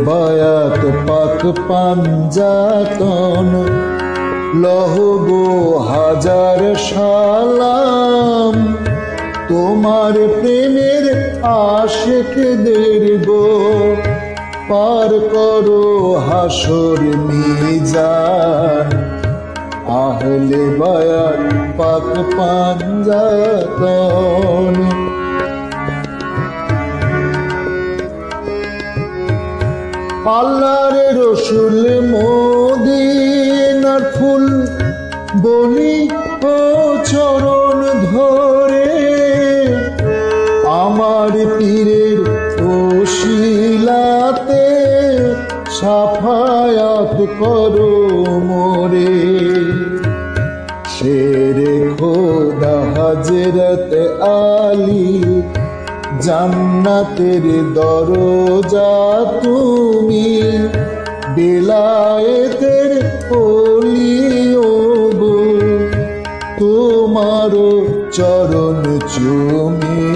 বায়াত পাক পাঞ্জাতন লহগো হাজার সালাম তোমার প্রেমের আশিকদের গো পার করো হাসর মিজান আহলে বায়াত পাক পাঞ্জাতন আল্লাহর রসুল মদিনার ফুল বলি ও চরণ ধরে আমার পীরের ওসিলাতে সাফায়াত করো মোরে শেরে খোদা হযরত আলী জান্নাতের দরজা তুমি বেলায়েতের ওলি ওগো তোমার চরণ চুমি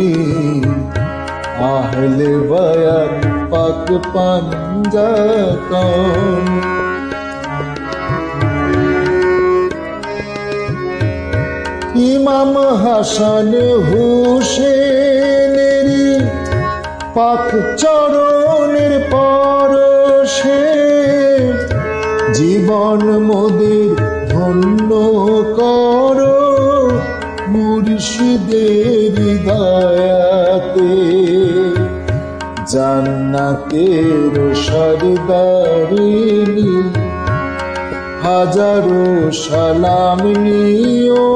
আহলে বায়াত পাক পাঞ্জাতন ইমাম হাসান হুসেনেরি পাক চরণের পরশে জীবন মোদের ধন্য করো মুর্শিদের দয়াতে জান্নাতের সরদারিনী হাজারো সালাম নিও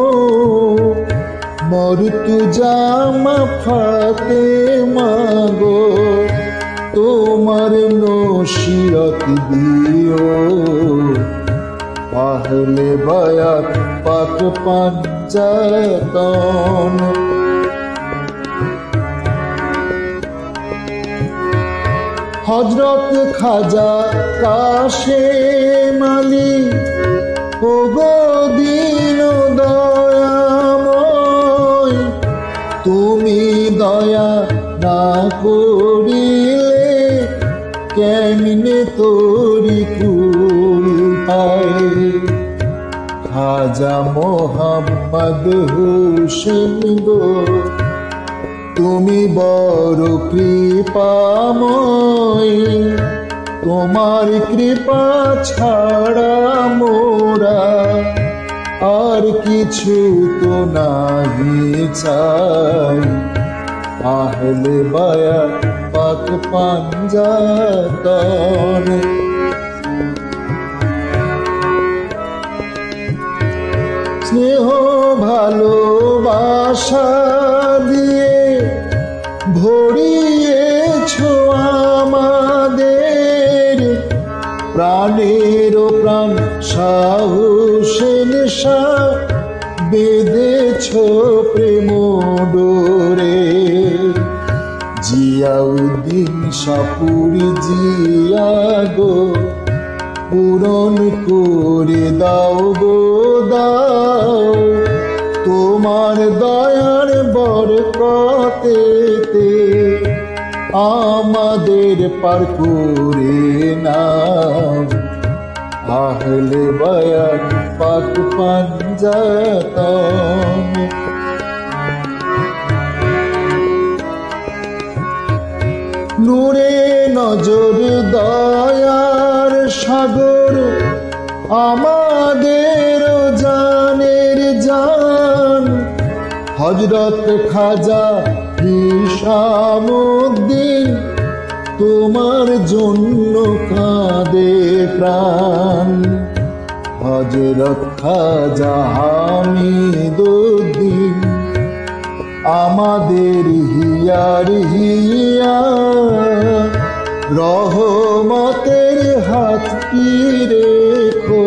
মর্তুজা ফাতেমা গো তোমার নসিহত দিও আহলে বায়াত পাক পাঞ্জাতন হযরত খাজা কাশেম আলী ওগো দীন দয়াময় তুমি দয়া না করিলে কেমনে তোরি কুল পায় খাজা মোহাম্মদ হোসেন গো তুমি বড় কৃপাময় তোমার কৃপা ছাড়া মোরা আর কিছু তো নাহি চাই আহলে বায়াত পাক পাঞ্জাতন স্নেহ ভালোবাসা দিয়ে ভরিয়েছো আমাদের প্রাণের প্রাণ শাহ হোসেন শাহ বেঁধেছো প্রেম ডোরে জিয়াউদ্দিন শাহপুরী জিয়া গো পূরণ করে দাও গো দাও তোমার দয়ার বরকতেতে আমাদের পার করে নাও আহলে বায়াত পাক পাঞ্জাতন নূরে নজর দয়ার সাগর আমাদের জানের জান হযরত খাজা হিসামউদ্দিন তোমার জন্য কাঁদে প্রাণ হযরত খাজা হামিদউদ্দিন আমাদের হিয়ার হিয়া রহমতের হাত কি রেখো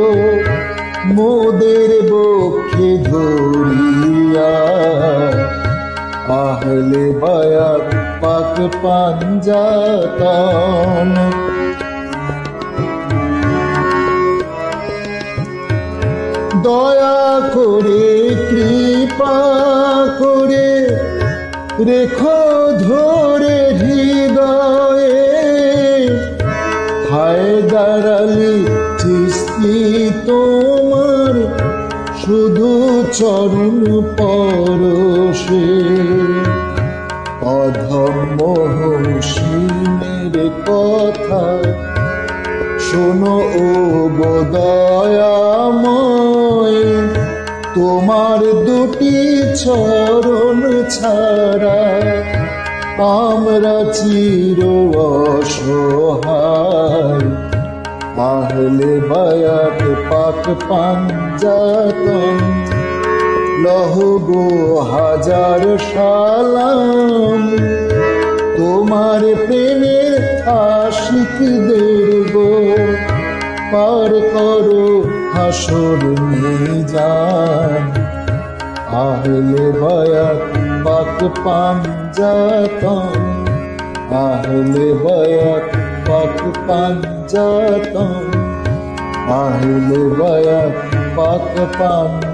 মোদের বক্ষে ধরিয়া আহলে বায়াত পাক পাঞ্জাতন দয়া করে কৃপা করে রেখো ধরে হৃদয়ে তোমার শুধু চরণ পরশে। অধম মহসিনের কথা শোনো ও দয়াময়, তোমার দুটি চরণ ছাড়া আমরা চির অসহায়। আহলে বায়াত পাক পাঞ্জাতন, লহ গো হাজার সালাম। তোমার প্রেমের আশিকদের গো পার করো হাসর মিজান। আহলে বায়াত পাক পাঞ্জাতন, আহলে বায়াত পাক পাঞ্জাতন, আহলে বায়াত পাক পাঞ্জাতন।